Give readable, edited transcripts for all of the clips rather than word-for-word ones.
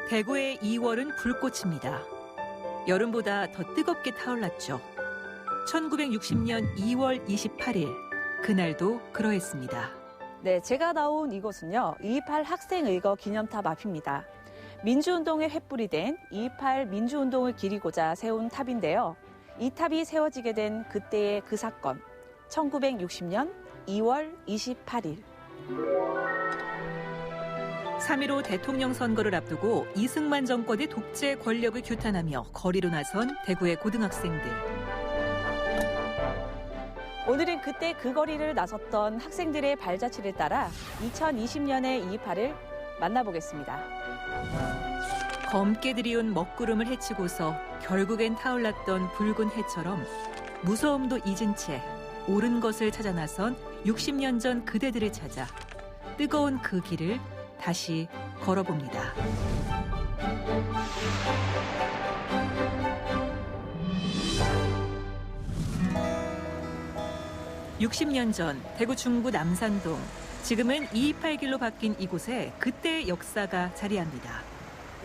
대구의 2월은 불꽃입니다. 여름보다 더 뜨겁게 타올랐죠. 1960년 2월 28일, 그날도 그러했습니다. 네, 제가 나온 이곳은요, 2.28 학생의거 기념탑 앞입니다. 민주운동의 횃불이 된 2.28 민주운동을 기리고자 세운 탑인데요. 이 탑이 세워지게 된 그때의 그 사건, 1960년 2월 28일. 3.15 대통령 선거를 앞두고 이승만 정권의 독재 권력을 규탄하며 거리로 나선 대구의 고등학생들. 오늘은 그때 그 거리를 나섰던 학생들의 발자취를 따라 2020년의 2.28을 만나보겠습니다. 검게 들이온 먹구름을 헤치고서 결국엔 타올랐던 붉은 해처럼 무서움도 잊은 채 옳은 것을 찾아 나선 60년 전 그대들을 찾아 뜨거운 그 길을 다시 걸어봅니다. (60년) 전 대구 중구 남산동, 지금은 228길로 바뀐 이곳에 그때의 역사가 자리합니다.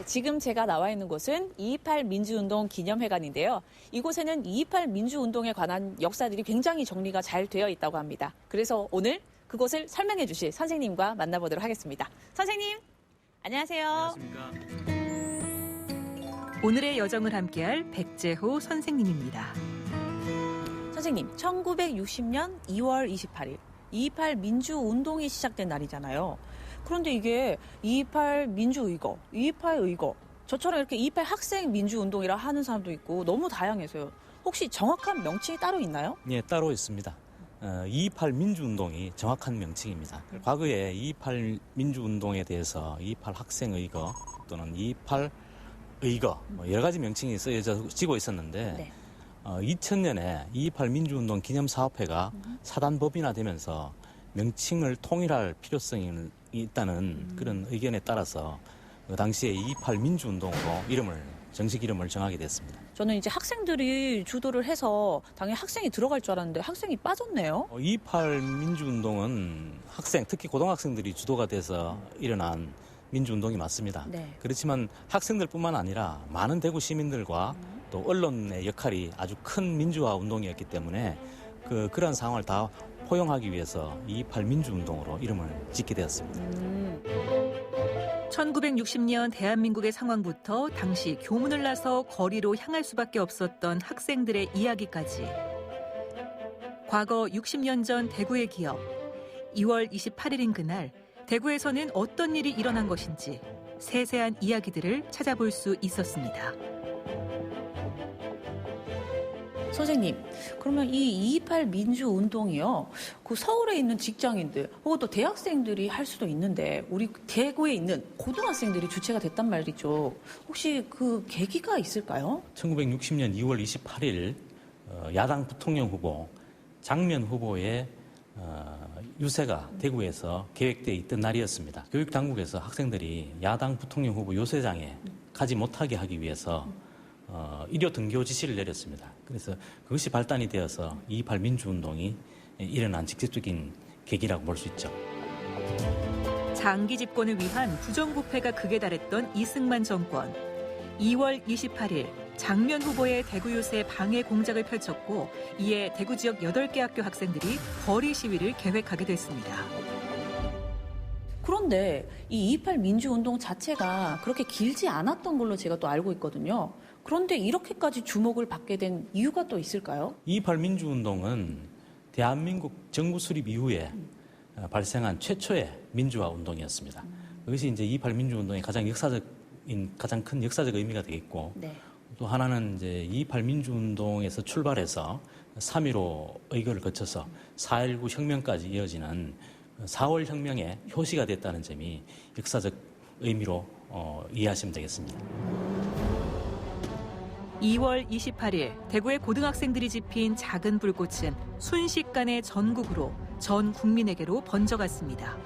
지금 제가 나와 있는 곳은 2.28 민주운동 기념회관인데요. 이곳에는 2.28 민주운동에 관한 역사들이 굉장히 정리가 잘 되어 있다고 합니다. 그래서 오늘 그곳을 설명해 주실 선생님과 만나보도록 하겠습니다. 선생님, 안녕하세요. 안녕하십니까. 오늘의 여정을 함께할 백재호 선생님입니다. 선생님, 1960년 2월 28일, 2.28 민주운동이 시작된 날이잖아요. 그런데 이게 2.28 민주의거, 2.28 의거, 저처럼 이렇게 2.28 학생 민주운동이라 하는 사람도 있고 너무 다양해서요. 혹시 정확한 명칭이 따로 있나요? 예, 따로 있습니다. 2.28 민주운동이 정확한 명칭입니다. 과거에 2.28 민주운동에 대해서 2.28 학생의거 또는 2.28 의거 여러 가지 명칭이 쓰여지고 있었는데 네. 2000년에 2.28 민주운동 기념사업회가 사단법인화되면서 명칭을 통일할 필요성이 있다는 그런 의견에 따라서 그 당시에 2.28 민주운동으로 정식 이름을 정하게 됐습니다. 저는 이제 학생들이 주도를 해서 당연히 학생이 들어갈 줄 알았는데 학생이 빠졌네요. 2.28 민주운동은 특히 고등학생들이 주도가 돼서 일어난 민주운동이 맞습니다. 네. 그렇지만 학생들뿐만 아니라 많은 대구 시민들과 또 언론의 역할이 아주 큰 민주화 운동이었기 때문에 그런 상황을 다 포용하기 위해서 2.28 민주운동으로 이름을 짓게 되었습니다. 1960년 대한민국의 상황부터 당시 교문을 나서 거리로 향할 수밖에 없었던 학생들의 이야기까지. 과거 60년 전 대구의 기억. 2월 28일인 그날 대구에서는 어떤 일이 일어난 것인지 세세한 이야기들을 찾아볼 수 있었습니다. 선생님, 그러면 이 2.28 민주운동이요, 그 서울에 있는 직장인들 혹은 또 대학생들이 할 수도 있는데 우리 대구에 있는 고등학생들이 주체가 됐단 말이죠. 혹시 그 계기가 있을까요? 1960년 2월 28일 야당 부통령 후보 장면 후보의 유세가 대구에서 계획되어 있던 날이었습니다. 교육당국에서 학생들이 야당 부통령 후보 요새장에 가지 못하게 하기 위해서 일요 등교 지시를 내렸습니다. 그래서 그것이 발단이 되어서 2.28 민주운동이 일어난 직접적인 계기라고 볼 수 있죠. 장기 집권을 위한 부정부패가 극에 달했던 이승만 정권. 2월 28일 장면 후보의 대구 유세 방해 공작을 펼쳤고 이에 대구 지역 8개 학교 학생들이 거리 시위를 계획하게 됐습니다. 그런데 이 2.28 민주운동 자체가 그렇게 길지 않았던 걸로 제가 또 알고 있거든요. 그런데 이렇게까지 주목을 받게 된 이유가 또 있을까요? 2.28 민주운동은 대한민국 정부 수립 이후에 발생한 최초의 민주화 운동이었습니다. 그것이 이제 2.28 민주운동의 가장 큰 역사적 의미가 되겠고, 네. 또 하나는 이제 2.28 민주운동에서 출발해서 3.15 의거를 거쳐서 4.19 혁명까지 이어지는 4월 혁명의 효시가 됐다는 점이 역사적 의미로 이해하시면 되겠습니다. 2월 28일 대구의 고등학생들이 집힌 작은 불꽃은 순식간에 전국으로 전 국민에게로 번져갔습니다.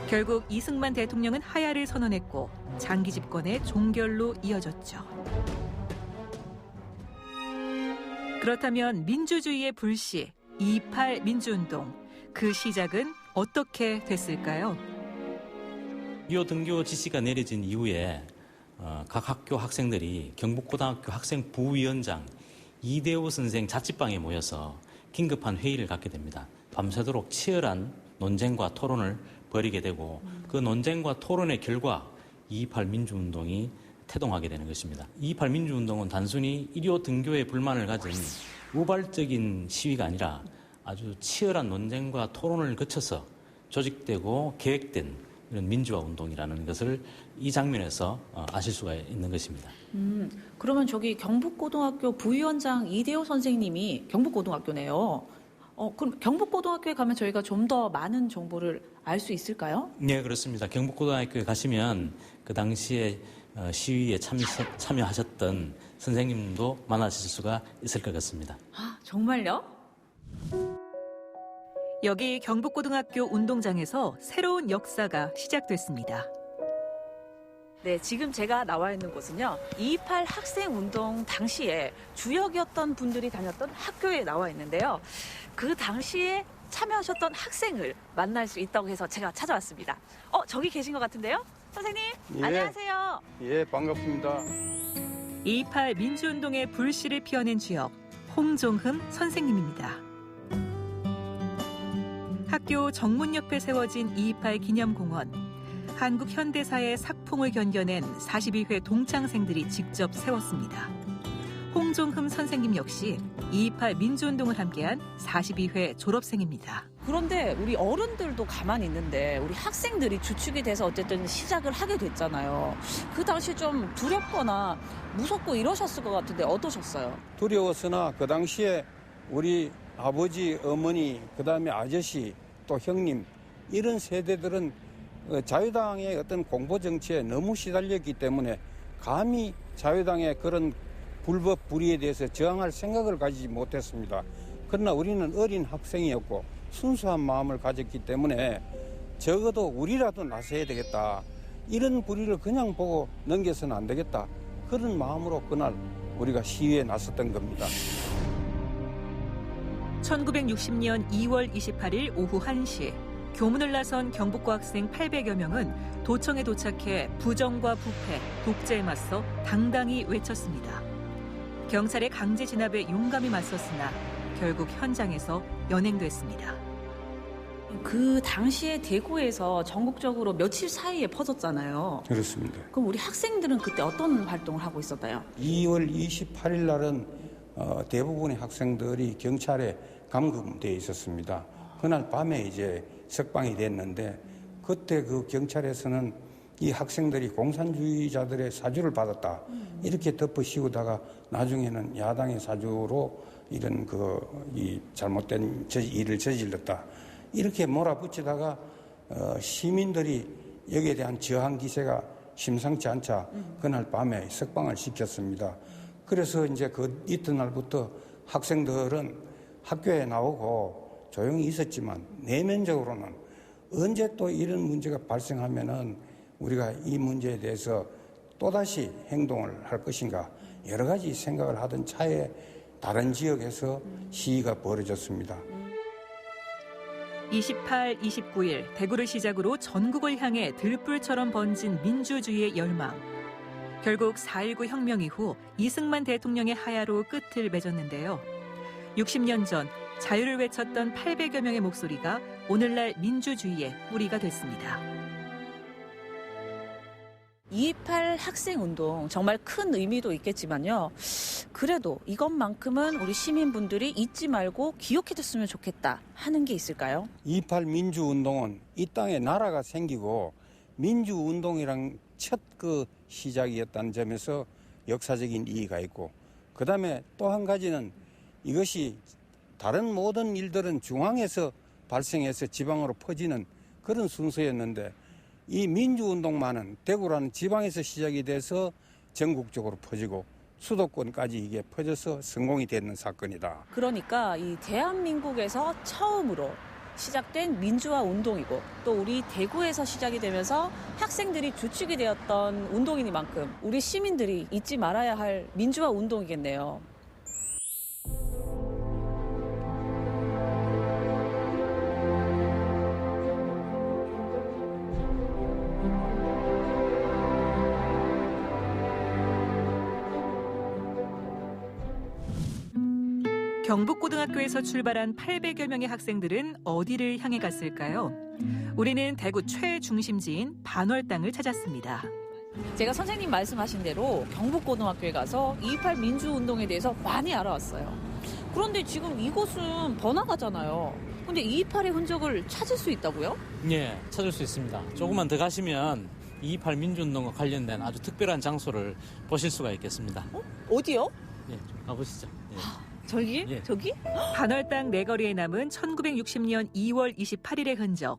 결국 이승만 대통령은 하야를 선언했고 장기 집권의 종결로 이어졌죠. 그렇다면 민주주의의 불씨, 2.28 민주운동, 그 시작은 어떻게 됐을까요? 일요 등교 지시가 내려진 이후에 각 학교 학생들이 경북고등학교 학생 부위원장 이대호 선생 자취방에 모여서 긴급한 회의를 갖게 됩니다. 밤새도록 치열한 논쟁과 토론을 벌이게 되고 그 논쟁과 토론의 결과 2.28 민주운동이 태동하게 되는 것입니다. 2.28 민주운동은 단순히 일요 등교에 불만을 가진 우발적인 시위가 아니라 아주 치열한 논쟁과 토론을 거쳐서 조직되고 계획된 이런 민주화 운동이라는 것을 이 장면에서 아실 수가 있는 것입니다. 그러면 저기 경북고등학교 부위원장 이대호 선생님이 경북고등학교네요. 그럼 경북고등학교에 가면 저희가 좀 더 많은 정보를 알 수 있을까요? 네, 그렇습니다. 경북고등학교에 가시면 그 당시에 시위에 참여하셨던 선생님도 만나실 수가 있을 것 같습니다. 아, 정말요? 여기 경북고등학교 운동장에서 새로운 역사가 시작됐습니다. 네, 지금 제가 나와 있는 곳은요. 2.28 학생운동 당시에 주역이었던 분들이 다녔던 학교에 나와 있는데요. 그 당시에 참여하셨던 학생을 만날 수 있다고 해서 제가 찾아왔습니다. 저기 계신 것 같은데요? 선생님, 예. 안녕하세요. 예, 반갑습니다. 2.28 민주운동의 불씨를 피워낸 주역 홍종흠 선생님입니다. 학교 정문 옆에 세워진 2.28 기념공원. 한국 현대사의 삭풍을 견뎌낸 42회 동창생들이 직접 세웠습니다. 홍종흠 선생님 역시 2.28 민주운동을 함께한 42회 졸업생입니다. 그런데 우리 어른들도 가만히 있는데 우리 학생들이 주축이 돼서 어쨌든 시작을 하게 됐잖아요. 그 당시 좀 두렵거나 무섭고 이러셨을 것 같은데 어떠셨어요? 두려웠으나 그 당시에 우리 아버지, 어머니, 그다음에 아저씨, 또 형님 이런 세대들은 자유당의 어떤 공보 정치에 너무 시달렸기 때문에 감히 자유당의 그런 불법 불의에 대해서 저항할 생각을 가지지 못했습니다. 그러나 우리는 어린 학생이었고 순수한 마음을 가졌기 때문에 적어도 우리라도 나서야 되겠다. 이런 불의를 그냥 보고 넘겨서는 안 되겠다. 그런 마음으로 그날 우리가 시위에 나섰던 겁니다. 1960년 2월 28일 오후 1시 교문을 나선 경북고 학생 800여 명은 도청에 도착해 부정과 부패, 독재에 맞서 당당히 외쳤습니다. 경찰의 강제 진압에 용감히 맞섰으나 결국 현장에서 연행됐습니다. 그 당시에 대구에서 전국적으로 며칠 사이에 퍼졌잖아요. 그렇습니다. 그럼 우리 학생들은 그때 어떤 활동을 하고 있었나요? 2월 28일 날은 대부분의 학생들이 경찰에 감금되어 있었습니다. 그날 밤에 이제 석방이 됐는데 그때 그 경찰에서는 이 학생들이 공산주의자들의 사주를 받았다. 이렇게 덮어 씌우다가 나중에는 야당의 사주로 이런 이 잘못된 일을 저질렀다. 이렇게 몰아붙이다가 시민들이 여기에 대한 저항 기세가 심상치 않자 그날 밤에 석방을 시켰습니다. 그래서 이제 그 이튿날부터 학생들은 학교에 나오고 조용히 있었지만 내면적으로는 언제 또 이런 문제가 발생하면은 우리가 이 문제에 대해서 또다시 행동을 할 것인가 여러 가지 생각을 하던 차에 다른 지역에서 시위가 벌어졌습니다. 28, 29일 대구를 시작으로 전국을 향해 들불처럼 번진 민주주의의 열망. 결국 4.19 혁명 이후 이승만 대통령의 하야로 끝을 맺었는데요. 60년 전 자유를 외쳤던 800여 명의 목소리가 오늘날 민주주의의 뿌리가 됐습니다. 2.28 학생운동 정말 큰 의미도 있겠지만요. 그래도 이것만큼은 우리 시민분들이 잊지 말고 기억해줬으면 좋겠다 하는 게 있을까요? 2.28 민주운동은 이 땅에 나라가 생기고 민주운동이란 첫 시작이었다는 점에서 역사적인意義가 있고 그 다음에 또 한 가지는 이것이 다른 모든 일들은 중앙에서 발생해서 지방으로 퍼지는 그런 순서였는데 이 민주운동만은 대구라는 지방에서 시작이 돼서 전국적으로 퍼지고 수도권까지 이게 퍼져서 성공이 되는 사건이다. 그러니까 이 대한민국에서 처음으로 시작된 민주화 운동이고 또 우리 대구에서 시작이 되면서 학생들이 주축이 되었던 운동이니만큼 우리 시민들이 잊지 말아야 할 민주화 운동이겠네요. 경북고등학교에서 출발한 800여 명의 학생들은 어디를 향해 갔을까요? 우리는 대구 최중심지인 반월당을 찾았습니다. 제가 선생님 말씀하신 대로 경북고등학교에 가서 2.28 민주운동에 대해서 많이 알아왔어요. 그런데 지금 이곳은 번화가잖아요. 근데 2.28의 흔적을 찾을 수 있다고요? 예, 찾을 수 있습니다. 조금만 더 가시면 2.28 민주운동과 관련된 아주 특별한 장소를 보실 수가 있겠습니다. 어디요? 예, 좀 가보시죠. 예. 저기? 예. 저기? 반월당 내거리에 남은 1960년 2월 28일의 흔적.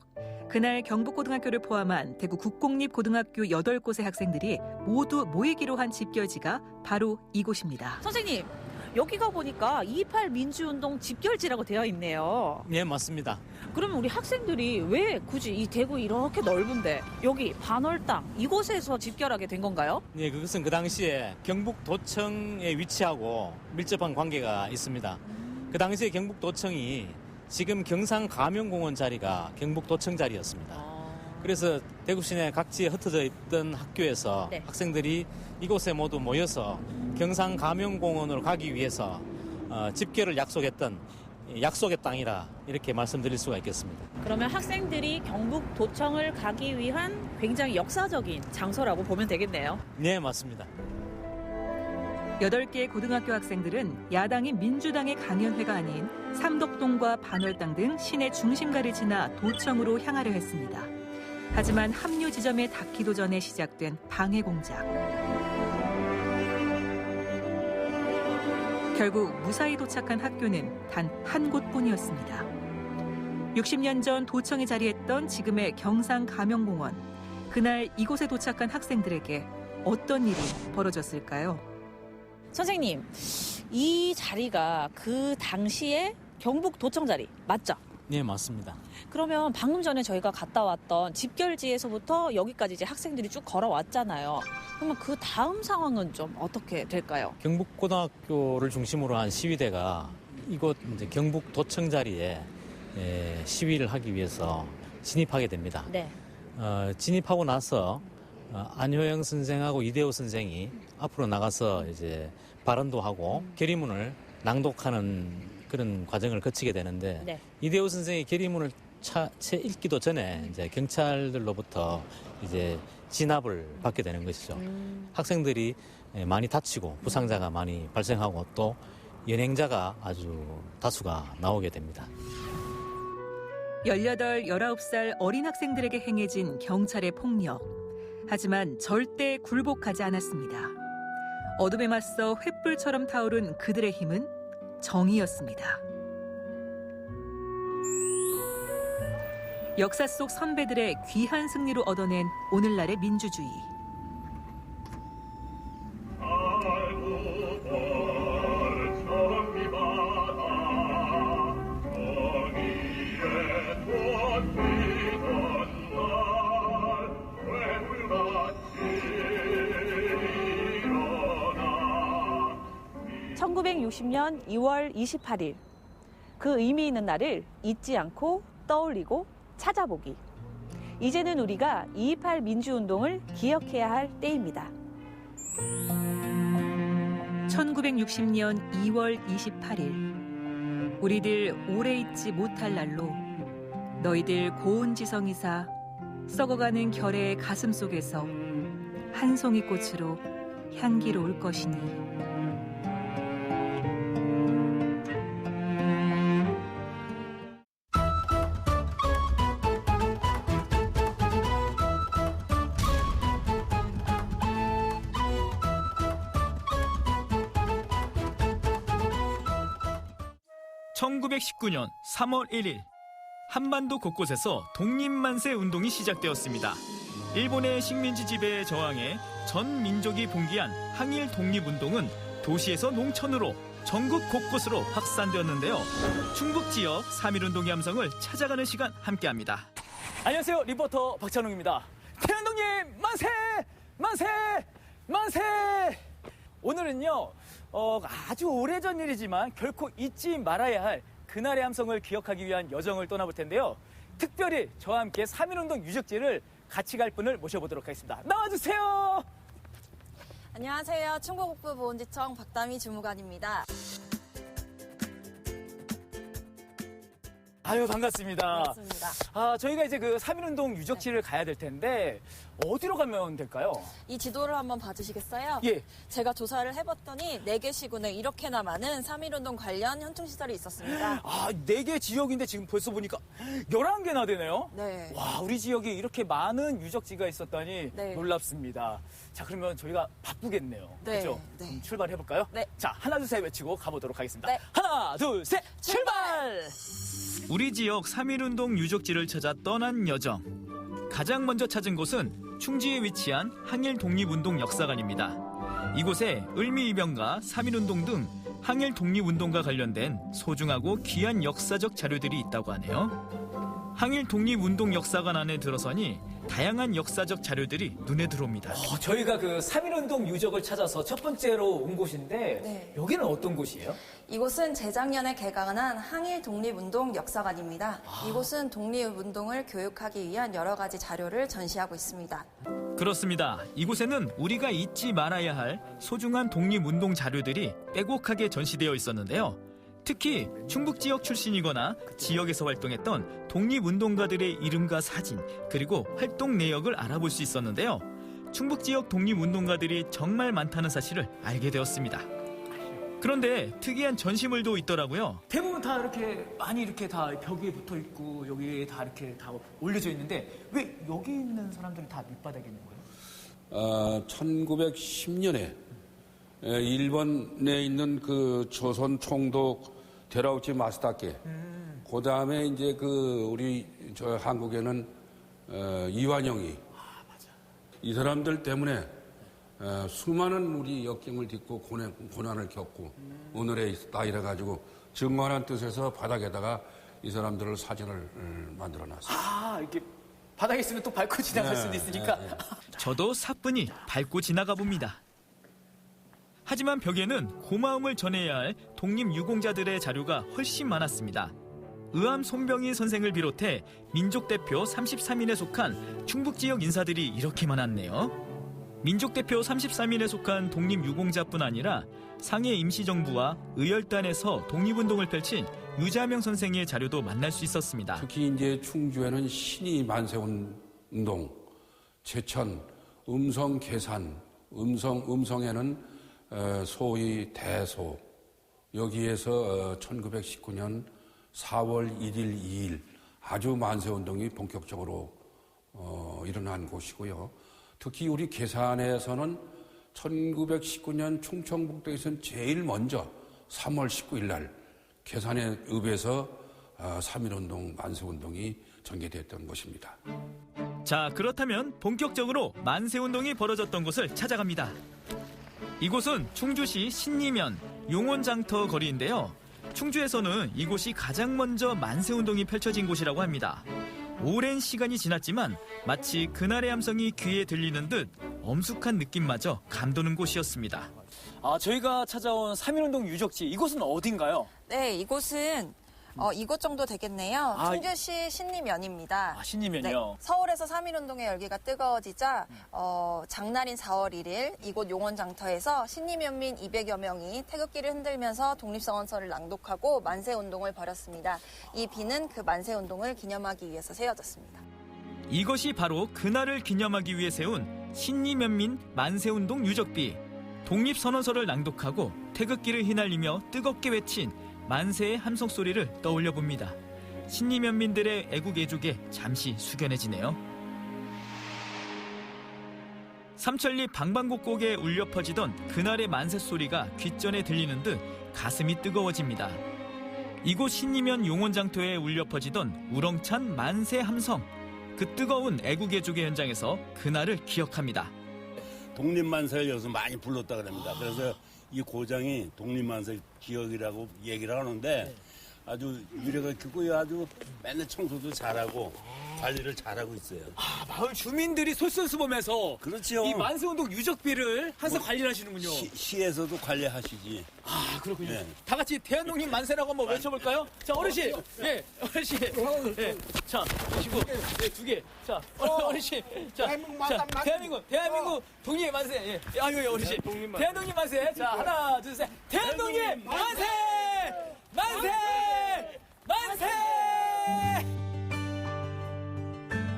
그날 경북고등학교를 포함한 대구 국공립고등학교 8곳의 학생들이 모두 모이기로 한 집결지가 바로 이곳입니다. 선생님, 여기가 보니까 2.28 민주운동 집결지라고 되어 있네요. 예, 맞습니다. 그러면 우리 학생들이 왜 굳이 이 대구 이렇게 넓은데 여기 반월당 이곳에서 집결하게 된 건가요? 예, 그것은 그 당시에 경북도청에 위치하고 밀접한 관계가 있습니다. 그 당시에 경북도청이 지금 경상가명공원 자리가 경북도청 자리였습니다. 그래서 대구 시내 각지에 흩어져 있던 학교에서 네. 학생들이 이곳에 모두 모여서 경상가명공원으로 가기 위해서 집결을 약속했던 약속의 땅이라 이렇게 말씀드릴 수가 있겠습니다. 그러면 학생들이 경북도청을 가기 위한 굉장히 역사적인 장소라고 보면 되겠네요. 네, 맞습니다. 8개의 고등학교 학생들은 야당인 민주당의 강연회가 아닌 삼덕동과 반월당 등 시내 중심가를 지나 도청으로 향하려 했습니다. 하지만 합류 지점에 닿기도 전에 시작된 방해 공작. 결국 무사히 도착한 학교는 단 한 곳뿐이었습니다. 60년 전 도청에 자리했던 지금의 경상가명공원. 그날 이곳에 도착한 학생들에게 어떤 일이 벌어졌을까요? 선생님, 이 자리가 그 당시에 경북도청 자리 맞죠? 네, 맞습니다. 그러면 방금 전에 저희가 갔다 왔던 집결지에서부터 여기까지 이제 학생들이 쭉 걸어왔잖아요. 그러면 그 다음 상황은 좀 어떻게 될까요? 경북고등학교를 중심으로 한 시위대가 이곳 이제 경북도청 자리에 시위를 하기 위해서 진입하게 됩니다. 네. 진입하고 나서 안효영 선생하고 이대호 선생이 앞으로 나가서 이제 발언도 하고 결의문을 낭독하는 그런 과정을 거치게 되는데 네. 이대호 선생이 결의문을 채 읽기도 전에 이제 경찰들로부터 이제 진압을 받게 되는 것이죠. 학생들이 많이 다치고 부상자가 많이 발생하고 또 연행자가 아주 다수가 나오게 됩니다. 18, 19살 어린 학생들에게 행해진 경찰의 폭력. 하지만 절대 굴복하지 않았습니다. 어둠에 맞서 횃불처럼 타오른 그들의 힘은 정의였습니다. 역사 속 선배들의 귀한 승리로 얻어낸 오늘날의 민주주의. (1960년 2월 28일) 그 의미 있는 날을 잊지 않고 떠올리고 찾아보기. 이제는 우리가 2.28 민주운동을 기억해야 할 때입니다. 1960년 2월 28일 우리들 오래 잊지 못할 날로 너희들 고운 지성이사 썩어가는 결의 가슴 속에서 한 송이 꽃으로 향기로울 것이니. (1919년 3월 1일) 한반도 곳곳에서 독립만세 운동이 시작되었습니다. 일본의 식민지 지배에 저항해 전 민족이 봉기한 항일 독립운동은 도시에서 농촌으로 전국 곳곳으로 확산되었는데요. 충북 지역 3.1운동의 함성을 찾아가는 시간 함께합니다. 안녕하세요, 리포터 박찬웅입니다. 태양동님 만세! 만세! 만세! 오늘은요 아주 오래전 일이지만 결코 잊지 말아야 할 그날의 함성을 기억하기 위한 여정을 떠나볼 텐데요. 특별히 저와 함께 3.1운동 유적지를 같이 갈 분을 모셔보도록 하겠습니다. 나와주세요. 안녕하세요. 충북북부보훈지청 박다미 주무관입니다. 아유, 반갑습니다. 반갑습니다. 저희가 이제 그 3.1운동 유적지를 가야 될 텐데, 어디로 가면 될까요? 이 지도를 한번 봐주시겠어요? 예. 제가 조사를 해봤더니 4개 시군에 이렇게나 많은 3.1운동 관련 현충시설이 있었습니다. 4개 지역인데 지금 벌써 보니까 11개나 되네요? 네. 와, 우리 지역에 이렇게 많은 유적지가 있었다니 네. 놀랍습니다. 자, 그러면 저희가 바쁘겠네요. 네, 그렇죠? 네. 그럼 출발해볼까요? 네. 자, 하나, 둘, 셋 외치고 가보도록 하겠습니다. 네. 하나, 둘, 셋, 출발! 우리 지역 3.1운동 유적지를 찾아 떠난 여정. 가장 먼저 찾은 곳은 충주에 위치한 항일 독립운동 역사관입니다. 이곳에 을미이병과 3.1운동 등 항일 독립운동과 관련된 소중하고 귀한 역사적 자료들이 있다고 하네요. 항일 독립운동 역사관 안에 들어서니 다양한 역사적 자료들이 눈에 들어옵니다. 저희가 그 3.1운동 유적을 찾아서 첫 번째로 온 곳인데, 네. 여기는 어떤 곳이에요? 이곳은 재작년에 개강한 항일 독립운동 역사관입니다. 이곳은 독립운동을 교육하기 위한 여러 가지 자료를 전시하고 있습니다. 그렇습니다. 이곳에는 우리가 잊지 말아야 할 소중한 독립운동 자료들이 빼곡하게 전시되어 있었는데요. 특히 충북 지역 출신이거나 지역에서 활동했던 독립운동가들의 이름과 사진, 그리고 활동 내역을 알아볼 수 있었는데요. 충북 지역 독립운동가들이 정말 많다는 사실을 알게 되었습니다. 그런데 특이한 전시물도 있더라고요. 대부분 다 이렇게 많이 이렇게 다 벽에 붙어 있고 여기에 다 이렇게 다 올려져 있는데 왜 여기 있는 사람들은 다 밑바닥에 있는 거예요? 1910년에 일본에 있는 그 조선 총독 데라우치 마스다케, 그 다음에 이제 그 우리 저 한국에는 이완용이, 이 사람들 때문에 수많은 우리 역경을 딛고 고난을 겪고 오늘에 있다 이래가지고 증언한 뜻에서 바닥에다가 이 사람들을 사진을 만들어놨어요. 이렇게 바닥에 있으면 또 밟고 지나갈 수도 있으니까. 저도 사뿐히 밟고 지나가 봅니다. 하지만 벽에는 고마움을 전해야 할 독립유공자들의 자료가 훨씬 많았습니다. 의암 손병희 선생을 비롯해 민족대표 33인에 속한 충북지역 인사들이 이렇게 많았네요. 민족대표 33인에 속한 독립유공자뿐 아니라 상해 임시정부와 의열단에서 독립운동을 펼친 유자명 선생의 자료도 만날 수 있었습니다. 특히 이제 충주에는 신이 만세운동, 제천, 음성 계산, 음성에는 소위 대소, 여기에서 1919년 4월 1일, 2일 아주 만세운동이 본격적으로 일어난 곳이고요. 특히 우리 계산에서는 1919년 충청북도에서는 제일 먼저 3월 19일 날 계산의 읍에서 3.1운동 만세운동이 전개됐던 것입니다. 자, 그렇다면 본격적으로 만세운동이 벌어졌던 곳을 찾아갑니다. 이곳은 충주시 신리면 용원장터 거리인데요. 충주에서는 이곳이 가장 먼저 만세운동이 펼쳐진 곳이라고 합니다. 오랜 시간이 지났지만 마치 그날의 함성이 귀에 들리는 듯 엄숙한 느낌마저 감도는 곳이었습니다. 저희가 찾아온 3.1운동 유적지, 이곳은 어딘가요? 네, 이곳은 이곳 정도 되겠네요. 충주시 신리면입니다. 신리면요? 네, 서울에서 3.1운동의 열기가 뜨거워지자 장날인 4월 1일 이곳 용원장터에서 신리면민 200여 명이 태극기를 흔들면서 독립선언서를 낭독하고 만세운동을 벌였습니다. 이 비는 그 만세운동을 기념하기 위해서 세워졌습니다. 이것이 바로 그날을 기념하기 위해 세운 신리면민 만세운동 유적비. 독립선언서를 낭독하고 태극기를 휘날리며 뜨겁게 외친 만세의 함성 소리를 떠올려 봅니다. 신리면민들의 애국애족에 잠시 숙연해지네요. 삼천리 방방곡곡에 울려 퍼지던 그날의 만세 소리가 귓전에 들리는 듯 가슴이 뜨거워집니다. 이곳 신리면 용원장터에 울려 퍼지던 우렁찬 만세 함성. 그 뜨거운 애국애족의 현장에서 그날을 기억합니다. 독립만세를 여기서 많이 불렀다 그럽니다. 그래서 이 고장이 독립만세 기억이라고 얘기를 하는데 아주 유래가 깊고 아주 맨날 청소도 잘하고 관리를 잘하고 있어요. 마을 주민들이 솔선수범해서 그렇죠. 이 만세운동 유적비를 항상 관리를 하시는군요. 시에서도 관리하시지. 그렇군요. 네. 다 같이 대한독립 만세라고 한번 외쳐볼까요? 자, 어르신. 예, 어르신. 예. 자, 보시고. 예, 2개. 자, 어르신. 자, 대한민국 독립 만세. 예. 아유, 어르신. 대한독립 만세. 자, 하나, 둘, 셋. 대한독립 만세! 만세! 만세!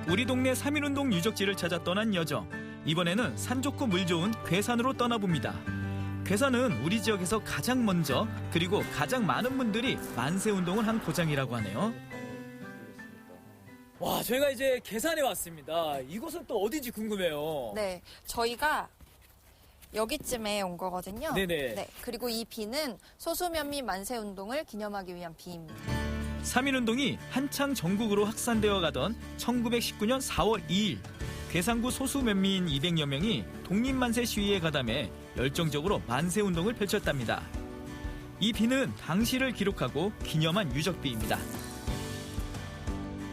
우리 동네 3.1운동 유적지를 찾아 떠난 여정. 이번에는 산 좋고 물 좋은 괴산으로 떠나봅니다. 괴산은 우리 지역에서 가장 먼저 그리고 가장 많은 분들이 만세운동을 한 고장이라고 하네요. 와, 저희가 이제 괴산에 왔습니다. 이곳은 또 어딘지 궁금해요. 네, 저희가 여기쯤에 온 거거든요. 네네. 네, 그리고 이 비는 소수면민 만세운동을 기념하기 위한 비입니다. 3.1운동이 한창 전국으로 확산되어 가던 1919년 4월 2일 괴산구 소수면민 200여 명이 독립만세 시위에 가담해 열정적으로 만세운동을 펼쳤답니다. 이 비는 당시를 기록하고 기념한 유적비입니다.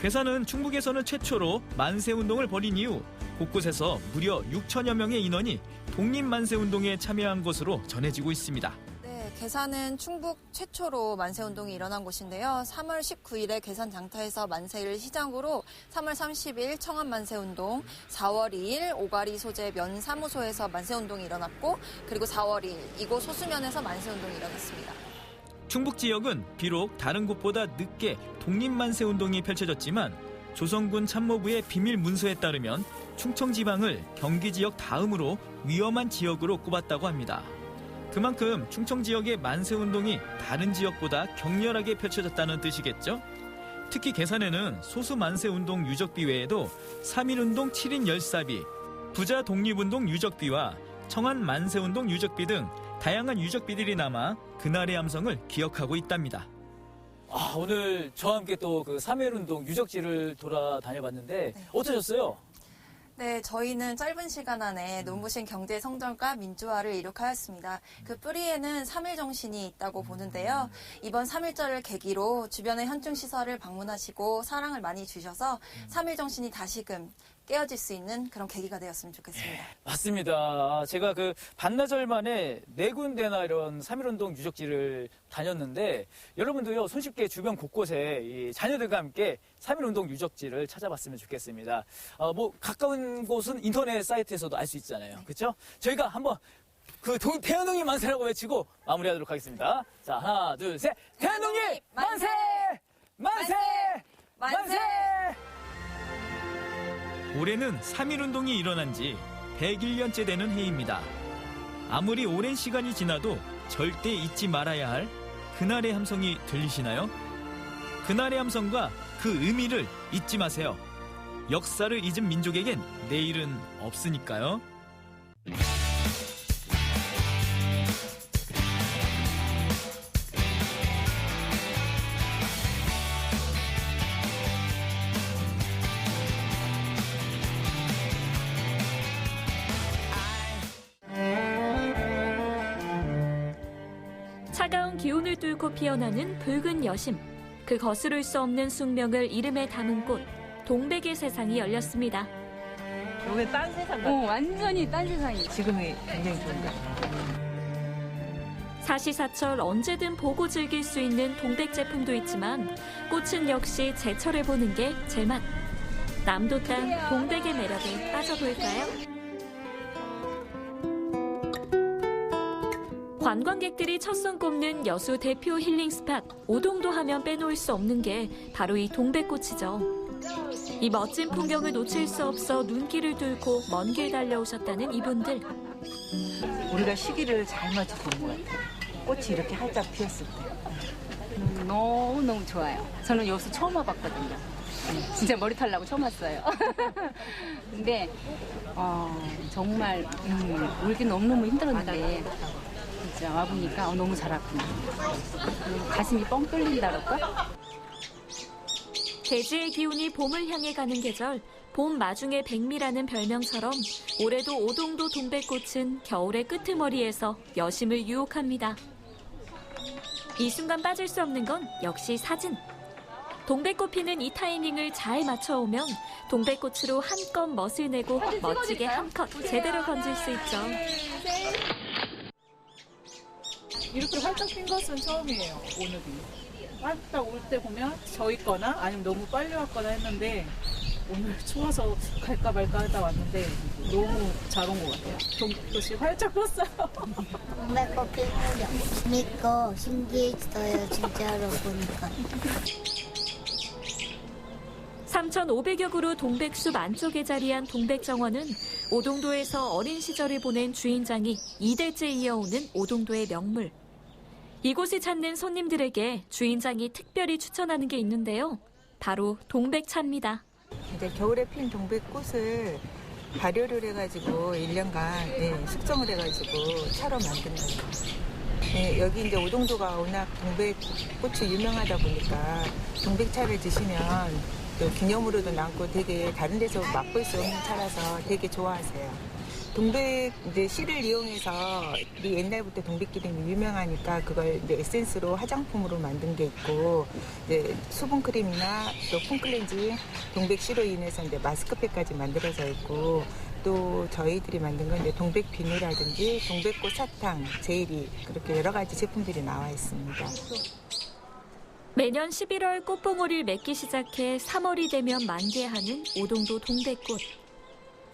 괴산은 충북에서는 최초로 만세운동을 벌인 이후 곳곳에서 무려 6천여 명의 인원이 독립만세운동에 참여한 것으로 전해지고 있습니다. 네, 괴산은 충북 최초로 만세운동이 일어난 곳인데요. 3월 19일에 괴산 장터에서 만세를 시작으로 3월 30일 청안 만세운동, 4월 2일 오가리 소재 면 사무소에서 만세운동이 일어났고 그리고 4월 2일 이곳 소수면에서 만세운동이 일어났습니다. 충북 지역은 비록 다른 곳보다 늦게 독립만세운동이 펼쳐졌지만 조선군 참모부의 비밀 문서에 따르면 충청 지방을 경기 지역 다음으로 위험한 지역으로 꼽았다고 합니다. 그만큼 충청 지역의 만세운동이 다른 지역보다 격렬하게 펼쳐졌다는 뜻이겠죠? 특히 괴산에는 소수 만세운동 유적비 외에도 3.1운동 7인 열사비, 부자 독립운동 유적비와 청안 만세운동 유적비 등 다양한 유적비들이 남아 그날의 함성을 기억하고 있답니다. 아, 오늘 저와 함께 또 그 3.1운동 유적지를 돌아다녀봤는데 어떠셨어요? 네, 저희는 짧은 시간 안에 눈부신 경제 성장과 민주화를 이룩하였습니다. 그 뿌리에는 3.1 정신이 있다고 보는데요. 이번 3.1절을 계기로 주변의 현충시설을 방문하시고 사랑을 많이 주셔서 3.1 정신이 다시금 깨어질 수 있는 그런 계기가 되었으면 좋겠습니다. 맞습니다. 제가 그 반나절 만에 4군데나 이런 3.1운동 유적지를 다녔는데 여러분도요, 손쉽게 주변 곳곳에 이 자녀들과 함께 3.1운동 유적지를 찾아봤으면 좋겠습니다. 뭐 가까운 곳은 인터넷 사이트에서도 알 수 있잖아요. 그렇죠? 저희가 한번 그 태연동님 만세라고 외치고 마무리하도록 하겠습니다. 자, 하나, 둘, 셋. 태연동님 만세! 만세! 만세! 올해는 3.1운동이 일어난 지 101년째 되는 해입니다. 아무리 오랜 시간이 지나도 절대 잊지 말아야 할 그날의 함성이 들리시나요? 그날의 함성과 그 의미를 잊지 마세요. 역사를 잊은 민족에겐 내일은 없으니까요. 차가운 기온을 뚫고 피어나는 붉은 여심. 그 거스를 수 없는 숙명을 이름에 담은 꽃, 동백의 세상이 열렸습니다. 여기 딴 세상 같아요. 완전히 딴 세상이에요. 지금이 굉장히 좋은 것 같아요. 사시사철 언제든 보고 즐길 수 있는 동백 제품도 있지만 꽃은 역시 제철에 보는 게 제맛. 남도 땅 동백의 매력에 빠져볼까요? 관광객들이 첫손 꼽는 여수 대표 힐링 스팟 오동도 하면 빼놓을 수 없는 게 바로 이 동백꽃이죠. 이 멋진 풍경을 놓칠 수 없어 눈길을 뚫고 먼 길 달려오셨다는 이분들. 우리가 시기를 잘 맞춰 본 것 같아요. 꽃이 이렇게 활짝 피었을 때. 너무너무 좋아요. 저는 여수 처음 와봤거든요. 진짜 머리 털라고 처음 왔어요. 근데 정말 울기 너무너무 힘들었는데 진짜 와보니까 너무 잘 왔구나. 가슴이 뻥 뚫린다 그럴까? 대지의 기운이 봄을 향해 가는 계절, 봄 마중의 백미라는 별명처럼 올해도 오동도 동백꽃은 겨울의 끄트머리에서 여심을 유혹합니다. 이 순간 빠질 수 없는 건 역시 사진. 동백꽃 피는 이 타이밍을 잘 맞춰오면 동백꽃으로 한껏 멋을 내고 멋지게 한컷 제대로 건질 수 있죠. 이렇게 활짝 핀 것은 처음이에요, 오늘이. 활짝 올 때 보면 저 있거나 아니면 너무 빨리 왔거나 했는데 오늘 추워서 갈까 말까 하다 왔는데 너무 잘 온 것 같아요. 동백꽃이 활짝 폈어요. 동백꽃 피고요. 믿고 신기했어요, 진짜로 보니까. 3,500여 그루 동백숲 안쪽에 자리한 동백정원은 오동도에서 어린 시절을 보낸 주인장이 2대째 이어오는 오동도의 명물. 이곳을 찾는 손님들에게 주인장이 특별히 추천하는 게 있는데요. 바로 동백차입니다. 이제 겨울에 핀 동백꽃을 발효를 해가지고 1년간 숙성을 해가지고 차로 만드는 거예요. 네, 여기 이제 오동도가 워낙 동백꽃이 유명하다 보니까 동백차를 드시면 또 기념으로도 남고 되게 다른 데서 맛볼 수 없는 차라서 되게 좋아하세요. 동백 이제 씨를 이용해서 우리 옛날부터 동백기름이 유명하니까 그걸 이제 에센스로 화장품으로 만든 게 있고 이제 수분 크림이나 또 폼클렌징 동백 씨로 인해서 이제 마스크팩까지 만들어져 있고 또 저희들이 만든 건 이제 동백 비누라든지 동백꽃 사탕, 제일이 그렇게 여러 가지 제품들이 나와 있습니다. 매년 11월 꽃봉오리를 맺기 시작해 3월이 되면 만개하는 오동도 동백꽃.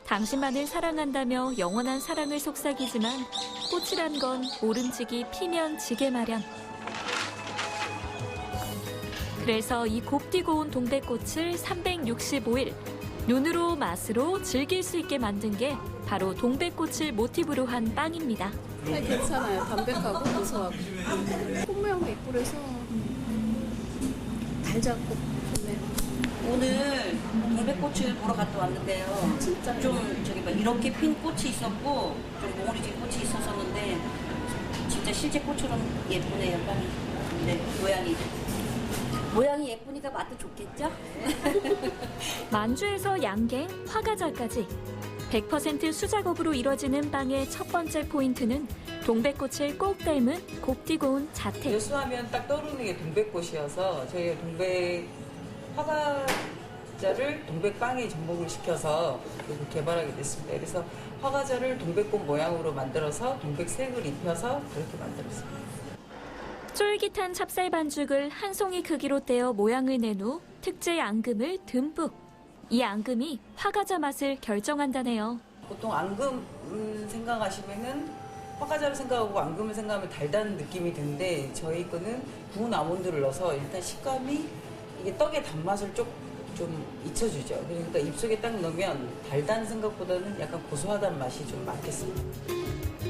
당신만을 사랑한다며 영원한 사랑을 속삭이지만 꽃이란 건 모름지기 피면 지게 마련. 그래서 이 곱디고 온 동백꽃을 365일 눈으로 맛으로 즐길 수 있게 만든 게 바로 동백꽃을 모티브로 한 빵입니다. 네, 괜찮아요. 담백하고 고소하고 꽃 모양도 있고 그래서 달작고 좋네요. 오늘 동백꽃을 보러 갔다 왔는데요. 진짜 좀 저기 막 이렇게 핀 꽃이 있었고 좀 몽우리진 꽃이 있었었는데 진짜 실제 꽃처럼 예쁘네요. 빵이. 네, 모양이 예쁘니까 맛도 좋겠죠? 만주에서 양갱, 화과자까지 100% 수작업으로 이뤄지는 빵의 첫 번째 포인트는 동백꽃을 꼭 닮은 곱디고 온 자태. 여수하면 딱 떠오르는 게 동백꽃이어서 저희가 동백 화과자를 동백빵에 접목을 시켜서 개발하게 됐습니다. 그래서 화과자를 동백꽃 모양으로 만들어서 동백색을 입혀서 그렇게 만들었습니다. 쫄깃한 찹쌀 반죽을 한 송이 크기로 떼어 모양을 낸 후 특제 앙금을 듬뿍. 이 앙금이 화과자 맛을 결정한다네요. 보통 앙금 생각하시면은 화과자를 생각하고 앙금을 생각하면 달다는 느낌이 드는데 저희 거는 구운 아몬드를 넣어서 일단 식감이 이게 떡의 단맛을 좀 잊혀주죠. 그러니까 입속에 딱 넣으면 달다는 생각보다는 약간 고소하다는 맛이 좀 많겠습니다.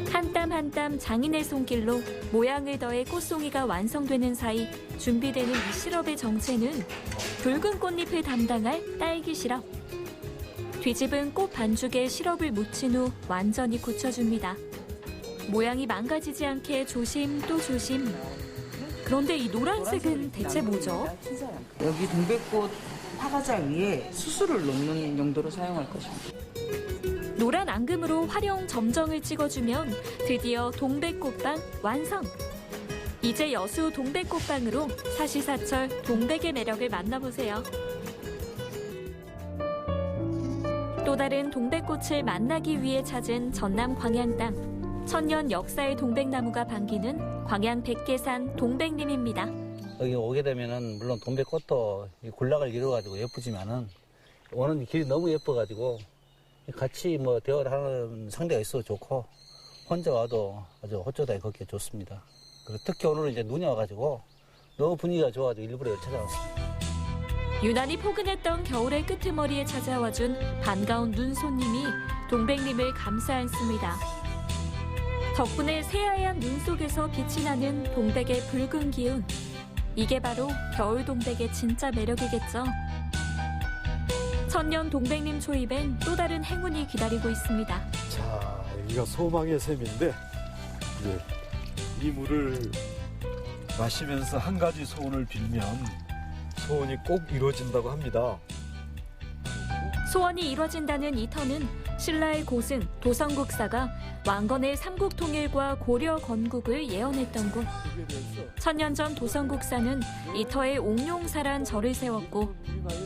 한 땀 한 땀 장인의 손길로 모양을 더해 꽃송이가 완성되는 사이 준비되는 이 시럽의 정체는 붉은 꽃잎을 담당할 딸기 시럽. 뒤집은 꽃 반죽에 시럽을 묻힌 후 완전히 굳혀줍니다. 모양이 망가지지 않게 조심 또 조심. 그런데 이 노란색은 대체 뭐죠? 여기 동백꽃 화과자 위에 수수를 넣는 용도로 사용할 것입니다. 노란 앙금으로 활용 점정을 찍어주면 드디어 동백꽃빵 완성! 이제 여수 동백꽃빵으로 사시사철 동백의 매력을 만나보세요. 또 다른 동백꽃을 만나기 위해 찾은 전남 광양 땅. 천년 역사의 동백나무가 반기는 광양 백계산 동백림입니다. 여기 오게 되면은 물론 동백꽃도 군락을 이루어가지고 예쁘지만은 오는 길이 너무 예뻐가지고 같이 뭐 대화를 하는 상대가 있어도 좋고 혼자 와도 아주 호쩌다에 걷기 좋습니다. 그리고 특히 오늘은 이제 눈이 와가지고 너무 분위기가 좋아가지고 일부러 찾아왔습니다. 유난히 포근했던 겨울의 끄트머리에 찾아와준 반가운 눈 손님이 동백림을 감싸 안습니다. 덕분에 새하얀 눈 속에서 빛이 나는 동백의 붉은 기운. 이게 바로 겨울 동백의 진짜 매력이겠죠. 천년 동백림 초입엔 또 다른 행운이 기다리고 있습니다. 자, 여기가 소망의 샘인데 이 물을 마시면서 한 가지 소원을 빌면 소원이 꼭 이루어진다고 합니다. 소원이 이뤄진다는 이 터는 신라의 고승 도성국사가 왕건의 삼국통일과 고려 건국을 예언했던 곳. 천년 전 도성국사는 이 터에 옥룡사란 절을 세웠고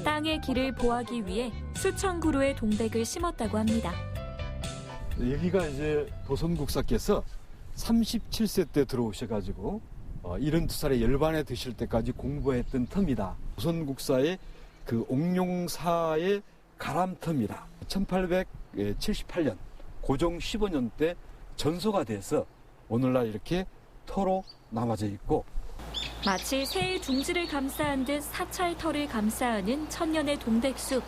땅의 길을 보하기 위해 수천 그루의 동백을 심었다고 합니다. 여기가 이제 도성국사께서 37세 때 들어오셔가지고 72살에 열반에 드실 때까지 공부했던 터입니다. 도성국사의 그 옥룡사의 가람터입니다. 1878년 고종 15년 때 전소가 돼서 오늘날 이렇게 터로 남아져 있고 마치 새의 둥지를 감싸한 듯 사찰터를 감싸안은 천년의 동백숲.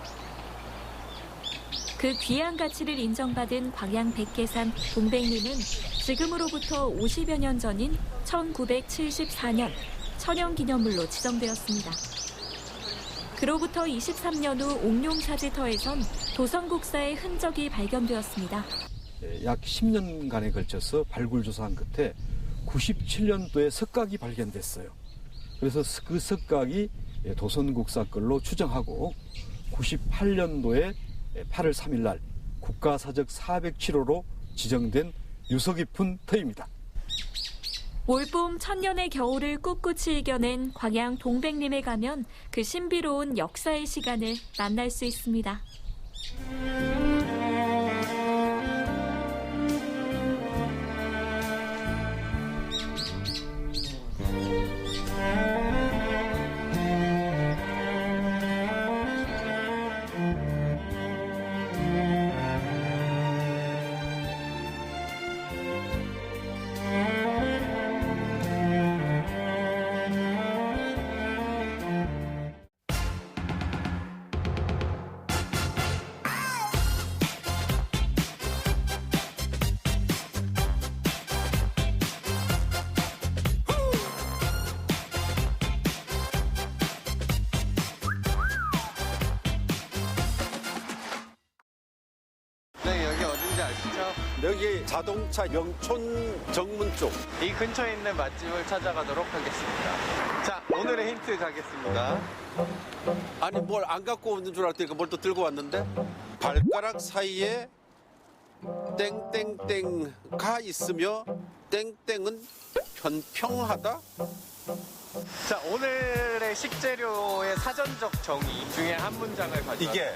그 귀한 가치를 인정받은 광양 백계산 동백림은 지금으로부터 50여 년 전인 1974년 천연기념물로 지정되었습니다. 그로부터 23년 후 옥룡사지터에선 도성국사의 흔적이 발견되었습니다. 약 10년간에 걸쳐서 발굴 조사한 끝에 97년도에 석각이 발견됐어요. 그래서 그 석각이 도선국사 걸로 추정하고 98년도에 8월 3일 날 국가사적 407호로 지정된 유서 깊은 터입니다. 올봄 천년의 겨울을 꿋꿋이 이겨낸 광양 동백림에 가면 그 신비로운 역사의 시간을 만날 수 있습니다. 여기 자동차 영촌 정문 쪽 이 근처에 있는 맛집을 찾아가도록 하겠습니다. 자, 오늘의 힌트 가겠습니다. 아니 뭘 안 갖고 오는 줄 알았더니 뭘 또 들고 왔는데 발가락 사이에 땡땡땡가 있으며 땡땡은 편평하다? 자, 오늘의 식재료의 사전적 정의 중에 한 문장을 가져왔습니다. 이게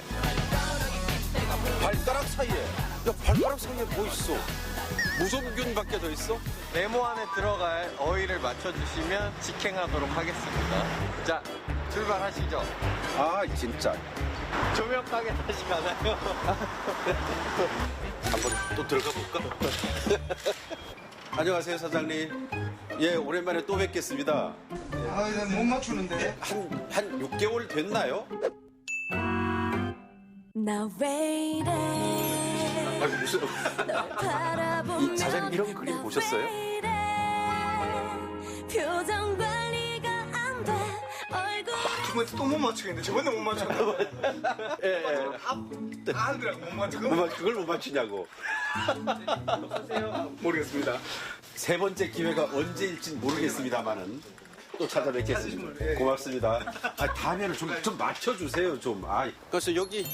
발가락 사이에, 야 발가락 사이에 뭐 있어? 무소부균밖에 더 있어? 네모 안에 들어갈 어휘를 맞춰주시면 직행하도록 하겠습니다. 자, 출발하시죠. 아 진짜 조명 가게 다시 가나요? 한번 또 들어가 볼까? 안녕하세요 사장님. 예, 오랜만에 또 뵙겠습니다. 아, 못 맞추는데. 한 6개월 됐나요? 나 왜 이래 아니 무슨 이 사장님 이런 그림 보셨어요? 표정 관리가 안 돼 얼굴 두 번째 또 못 맞추겠는데 저번에 못 맞췄나? 예. 다 하더라고 못 맞추고. 그걸 못 맞추냐고. 모르겠습니다. 세 번째 기회가 언제일지 모르겠습니다만은 또 찾아뵙겠습니다. 고맙습니다. 아, 다음에는 좀 맞춰주세요 좀. 아, 그래서 여기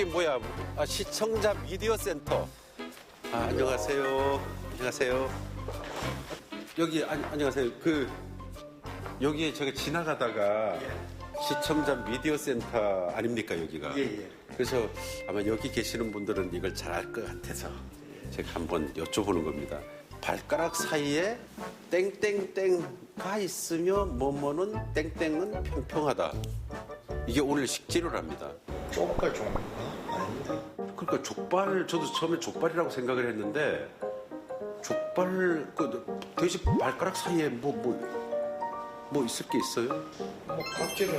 뭐야? 아, 시청자 미디어 센터. 아, 안녕하세요. 안녕하세요. 여기 안녕하세요. 여기에 제가 지나가다가 시청자 미디어 센터 아닙니까 여기가? 예. 그래서 아마 여기 계시는 분들은 이걸 잘 알 것 같아서 제가 한번 여쭤보는 겁니다. 발가락 사이에 땡땡땡가 있으며 뭐뭐는 땡땡은 평평하다. 이게 오늘 식재료랍니다. 족발 종류가 아닌데. 그러니까 족발, 저도 처음에 족발이라고 생각을 했는데 족발 돼지 발가락 사이에 뭐 있을 게 있어요? 뭐 각질은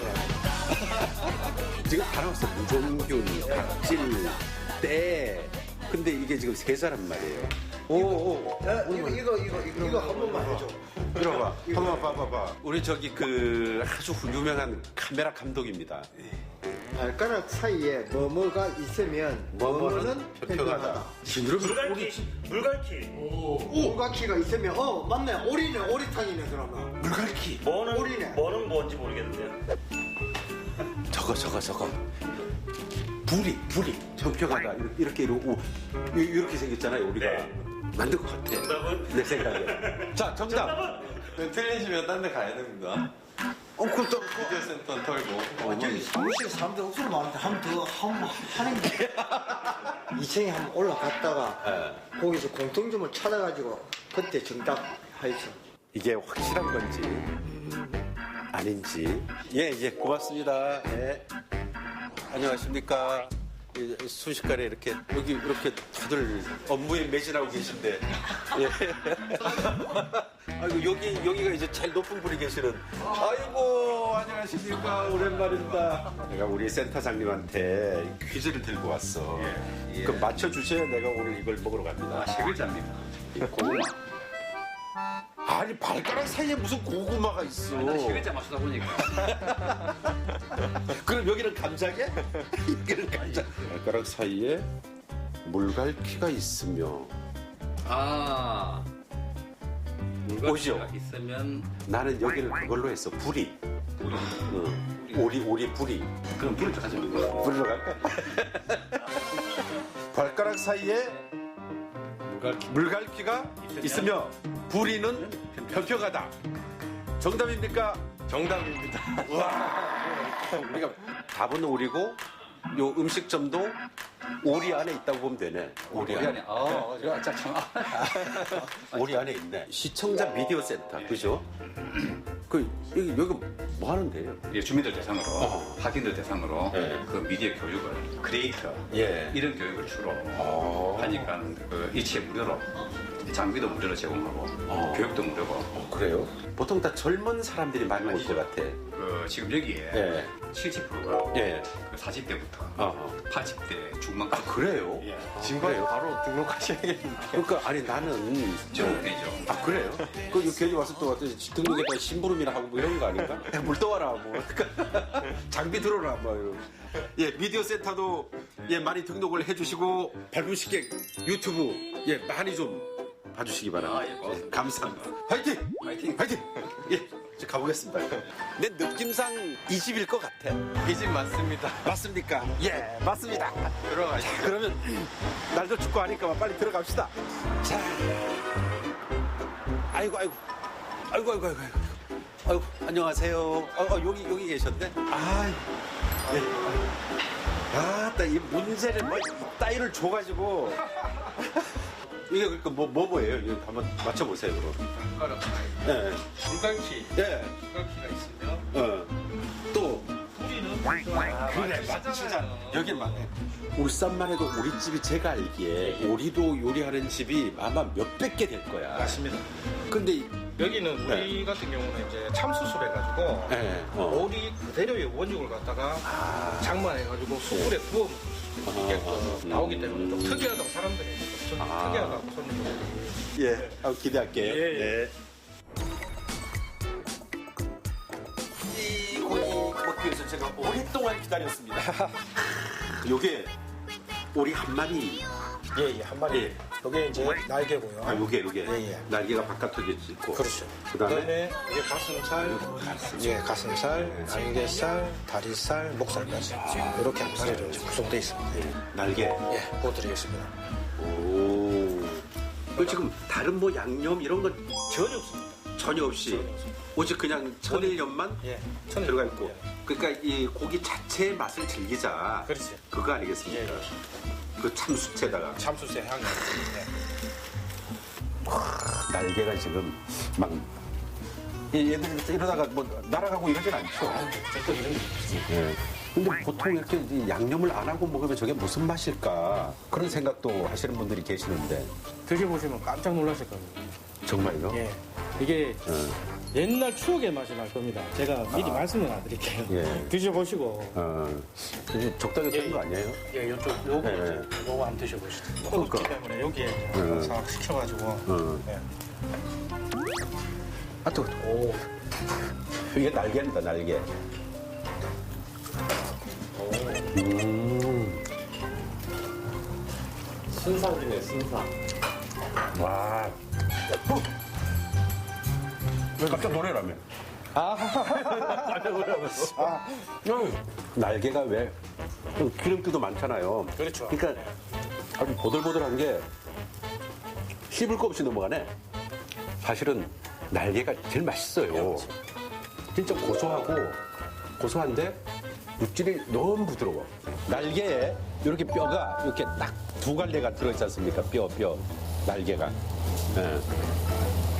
지금 다 나왔어. 무종균, 각질, 때. 근데 이게 지금 세 사람 말이에요. 이거 한 번만 해줘. 들어봐. 한번 봐봐. 우리 저기 아주 유명한 카메라 감독입니다. 발가락 사이에 뭐뭐가 있으면 뭐뭐는 평평하다. 물갈퀴. 물갈퀴가 있으면 맞네. 오리탕이네 그러면. 물갈퀴. 뭐는 뭔지 모르겠는데요. 저거. 불이 평평하다. 이렇게 생겼잖아요 우리가. 네. 만들 것 같아. 정답은? 내 생각에. 자, 정답. 틀리시면 딴 데 가야 됩니다. 미디어 센터 털고. 저기 사무실에 사람들 억수로 많은데 한번 하는 게 2층에 한번 올라갔다가 거기서 공통점을 찾아가지고 그때 정답 하였어. 이게 확실한 건지 아닌지. 예, 고맙습니다. 예. 안녕하십니까. 순식간에 이렇게 여기 이렇게 다들 업무에 매진하고 계신데. 예. 아이고 여기가 이제 제일 높은 분이 계시는. 아이고 안녕하십니까 오랜만입니다. 내가 우리 센터장님한테 퀴즈를 들고 왔어. 예. 그럼 맞춰주셔야 내가 오늘 이걸 먹으러 갑니다. 세 글자입니다. 고구마. 아니 발가락 사이에 무슨 고구마가 있어. 세 글자 맞추다 보니까. 그럼 여기는 감자게? 여기는 감자. 발가락 사이에 물갈퀴가 있으며. 아. 오죠. 물갈퀴가 있으면 나는 여기를 그걸로 했어. 부리. 오리 부리. 그럼 부리 좀 하자. 부리로 갈까? 발가락 사이에 물갈퀴가 있으며 부리는 평평하다. 정답입니까? 정답입니다. 와. 우리가 답은 오리고 요 음식점도 오리 안에 있다고 보면 되네. 오리 안에. 오리 안에 있네. 시청자 미디어 센터, 그죠? 여기 뭐 하는데요? 예, 주민들 대상으로, 학인들 대상으로 그 미디어 교육을, 크리에이터, 이런 교육을 주로 하니까 그 일체 무료로, 장비도 무료로 제공하고, 교육도 무료고. 그래요? 보통 다 젊은 사람들이 많이 올 것 같아. 지금 여기에 70%가 그 40대부터 80대 중반까지. 그래요? 지금 바로 등록하셔야겠는데. 그러니까 아니 나는 되죠. 그래요? 그 여기 와서 또 등록에다 심부름이나 하고 뭐 이런 거 아닌가? 물 떠와라 뭐 장비 들어라 뭐 이런. 예, 미디어 센터도 많이 등록을 해주시고 밝은 식객 유튜브 많이 좀 봐주시기 바랍니다. 감사합니다. 화이팅! 화이팅! 예, 이제 가보겠습니다. 내 느낌상 이 집일 것 같아. 이 집 맞습니다. 맞습니까? 예, 맞습니다. 들어가시죠. 자, 그러면 날도 춥고 하니까 빨리 들어갑시다. 자, 아이고, 안녕하세요. 여기 계셨네. 아따 이 문제를 뭐 따위를 줘가지고. 이게 그러니까 뭐예요? 이거 한번 맞춰보세요, 그럼. 물갈퀴. 물갈퀴가 있으면. 또. 부리는. 그래, 맞추자. 여긴 맞네. 울산만 해도 오리집이 제가 알기에 오리도 요리하는 집이 아마 몇백 개 될 거야. 맞습니다. 근데 여기는 우리 같은 경우는 이제 참수술 해가지고 오리 그대로의 원육을 갖다가 장만해가지고 수술에 구워 먹게끔 나오기 때문에 좀 특이하다고 사람들이 좀 특이하다고 손님들이. 기대할게요. 예. 이 고기 먹기 위해서 제가 오랫동안 기다렸습니다. 요게 오리 한 마리. 한 마리. 요게 이제 날개고요. 요게. 날개가 바깥쪽에 있고. 그렇죠. 그다음에 이게 가슴살, 날개살, 다리살, 목살까지 이렇게 한 마리로 구성되어 있습니다. 날개. 보여드리겠습니다. 그 지금 다른 뭐 양념 이런 건 전혀 없습니다. 전혀 없이 오직 그냥 천일염만 들어가 있고. 그러니까 이 고기 자체의 맛을 즐기자. 그렇지. 그거 아니겠습니까? 그 참수채에다가. 참수채 향이. 날개가 지금 막 얘들이 이러다가 뭐 날아가고 이러진 않죠. 근데 보통 이렇게 양념을 안 하고 먹으면 저게 무슨 맛일까 그런 생각도 하시는 분들이 계시는데 드셔보시면 깜짝 놀라실 겁니다. 정말요? 이게 옛날 추억의 맛이 날 겁니다. 제가 미리 말씀을 안 드릴게요. 드셔보시고. 적당히 되는 거 아니에요? 요거 한번 드셔보시죠. 코드기 때문에 여기에 싹 식혀가지고. 이게 날개입니다, 날개. 순살이네, 순살. 와. 깜짝 놀래라며. 날개가 왜 기름기도 많잖아요. 그렇죠. 그러니까 아주 보들보들한 게 씹을 거 없이 넘어가네. 사실은 날개가 제일 맛있어요. 진짜 고소한데 육질이 너무 부드러워. 날개에 이렇게 뼈가 이렇게 딱 두 갈래가 들어있지 않습니까? 뼈, 날개가.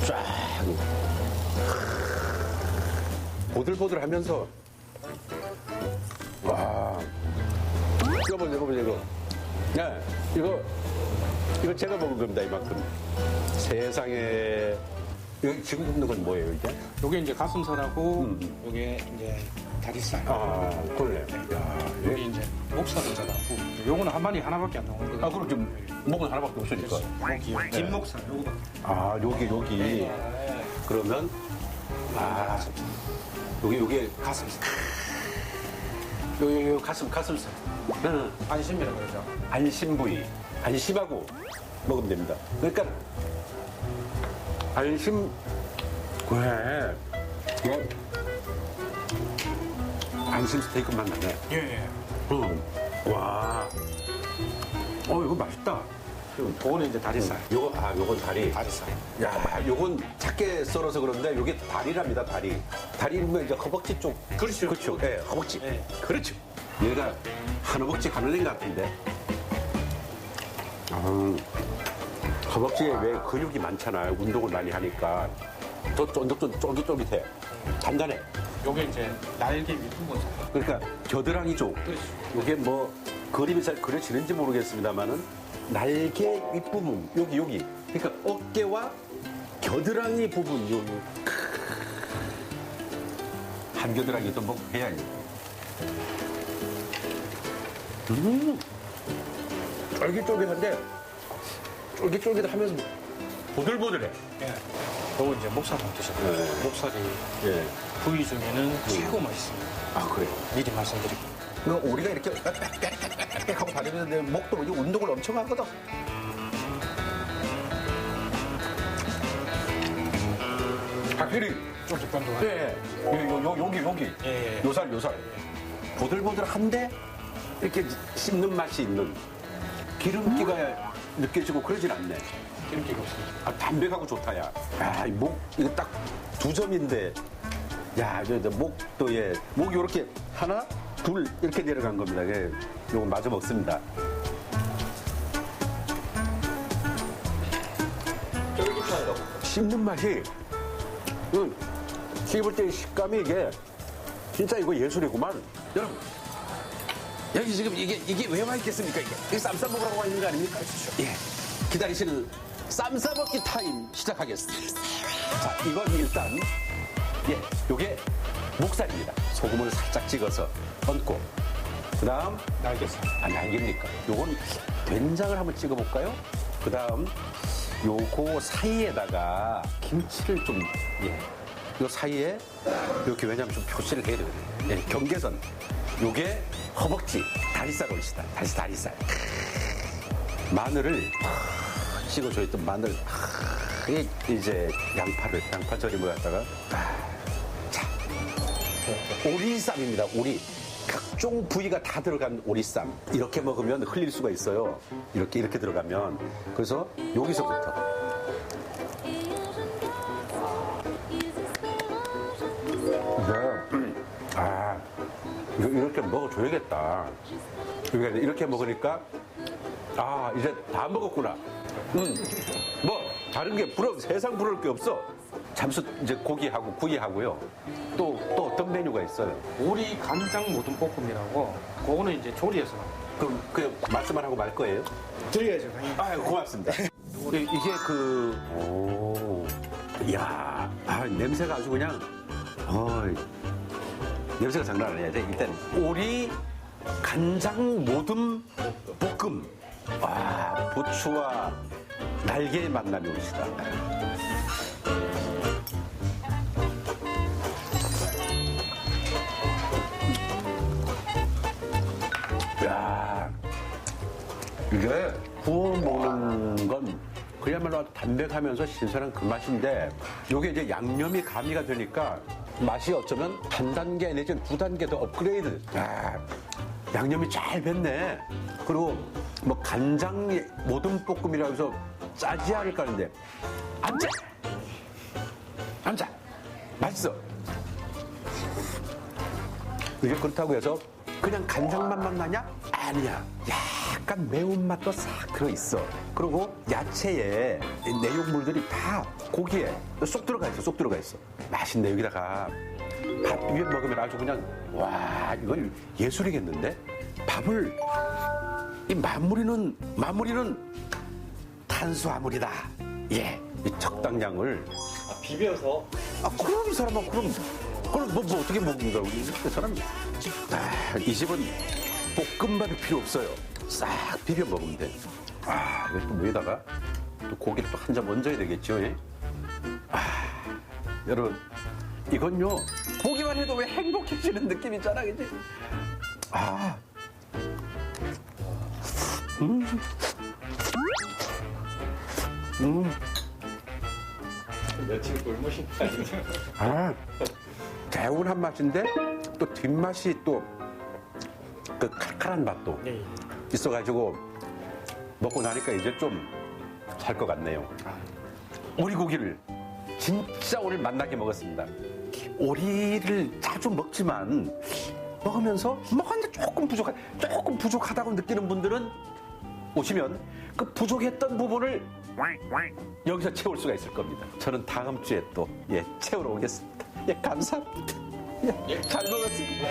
쫙. 보들보들하면서 와. 이거. 네, 이거 제가 먹은 겁니다, 이만큼. 세상에. 여기 지금 굽는 건 뭐예요, 이게? 요게 이제 가슴살하고, 요게 이제 다리살. 아, 그러네. 요게 이제 목살을 잘하고, 요거는 한 마리 하나밖에 안 나오는 거예요. 그럼 지금 목은 하나밖에 없으니까. 목이요. 뒷목살, 요거밖에. 아, 여기. 그러면, 요게 가슴살. 요 가슴살. 안심이라고 그러죠. 안심부위. 안심하고 먹으면 됩니다. 그러니까, 안심, 안심 스테이크 맛 나네. 예. 와. 이거 맛있다. 요거는 이제 다리살. 요건 다리. 다리살. 야, 요건 작게 썰어서 그런데 요게 다리랍니다, 다리. 다리면 이제 허벅지 쪽. 그렇죠. 그렇죠. 예, 허벅지. 그렇죠. 얘가 한 허벅지 가는 애 같은데. 허벅지에 왜 근육이 많잖아요. 운동을 많이 하니까. 더 쫀득쫀득해. 단단해. 요게 이제 날개 윗부분. 그러니까 겨드랑이죠. 요게 뭐 그림이 잘 그려지는지 모르겠습니다만은 날개 윗부분 여기. 그러니까 어깨와 겨드랑이 부분 여기. 한 겨드랑이도 뭐 해야지. 쫄깃쫄깃한데 쫄깃쫄깃하면서 보들보들해. 요거 이제 목살 한번 드셔보세요. 목살이 부위 중에는 최고 맛있습니다. 아, 그래요? 미리 말씀드릴게요. 우리가 이렇게 빽빽 하고 다니는데 목도 이제 운동을 엄청 하거든. 확실히 쫀득쫀득한. 여기. 요살. 보들보들한데 이렇게 씹는 맛이 있는 기름기가 느껴지고 그러진 않네. 기름기가 없습니다. 담백하고 좋다, 야. 이거 딱 2점인데. 야, 목도 목이 이렇게 하나, 둘 이렇게 내려간 겁니다. 요거 마저 먹습니다. 씹는 맛이, 씹을 때 식감이 이게 진짜 이거 예술이구만. 여러분, 여기 지금 이게 왜 와 있겠습니까? 이게 쌈 싸먹으라고 와 있는 거 아닙니까? 예. 기다리시는 쌈 싸먹기 타임 시작하겠습니다. 자, 이건 일단, 요게 목살입니다. 소금을 살짝 찍어서 얹고. 그 다음, 날개살. 날개입니까? 요건 된장을 한번 찍어볼까요? 그 다음, 요거 사이에다가 김치를 좀, 요 사이에 이렇게 왜냐면 좀 표시를 해야 되거든요. 경계선. 요게 허벅지, 다리살 올리시다. 다리살. 마늘을 찍어줘 있던 마늘. 이제 양파 절임을 갖다가. 자, 오리쌈입니다. 오리. 각종 부위가 다 들어간 오리쌈. 이렇게 먹으면 흘릴 수가 있어요. 이렇게 들어가면. 그래서 여기서부터. 이렇게 먹어줘야겠다. 이렇게 먹으니까, 이제 다 먹었구나. 뭐, 다른 게 세상 부러울 게 없어. 잠수 이제 고기하고 구이하고요. 또 어떤 메뉴가 있어요? 오리 간장 모둠 볶음이라고, 그거는 이제 조리해서. 그럼 그냥 말씀만 하고 말 거예요? 드려야죠, 당연히. 고맙습니다. 이게 이야, 냄새가 아주 그냥, 냄새가 장난 아니야. 일단, 오리 간장 모둠 볶음. 부추와 날개의 만남이 오시다. 야, 이게 구워 먹는 건 그야말로 담백하면서 신선한 그 맛인데, 요게 이제 양념이 가미가 되니까 맛이 어쩌면 한 단계 내지는 두 단계 더 업그레이드. 양념이 잘 뱄네. 그리고 뭐 간장 모둠 볶음이라고 해서 짜지 않을까 하는데 안 짜. 맛있어. 이게 그렇다고 해서 그냥 간장맛만 나냐? 아니야. 약간 매운맛도 싹 들어있어. 그리고 야채에 내용물들이 다 고기에 쏙 들어가 있어. 맛있네. 여기다가 밥 위에 먹으면 아주 그냥, 와, 이건 예술이겠는데? 밥을 이 마무리는 탄수화물이다. 예, 이 적당량을 비벼서. 그럼 이 사람아 그럼 뭐 어떻게 먹는 거야 우리 그 사람. 이 집은 볶음밥이 필요 없어요. 싹 비벼 먹으면 돼. 이거 또 위에다가 또 고기를 또 한 점 얹어야 되겠죠. 예? 여러분 이건요 보기만 해도 왜 행복해지는 느낌 있잖아, 그지? 며칠 굶으신 거 아니에요? 개운한 맛인데 또 뒷맛이 또 그 칼칼한 맛도 있어가지고 먹고 나니까 이제 좀 살 것 같네요. 오리고기를 진짜 오늘 맛나게 먹었습니다. 오리를 자주 먹지만 먹으면서 먹었는데 조금 부족하다고 느끼는 분들은 오시면 그 부족했던 부분을 여기서 채울 수가 있을 겁니다. 저는 다음 주에 또 채우러 오겠습니다. 감사합니다. 잘 먹었습니다.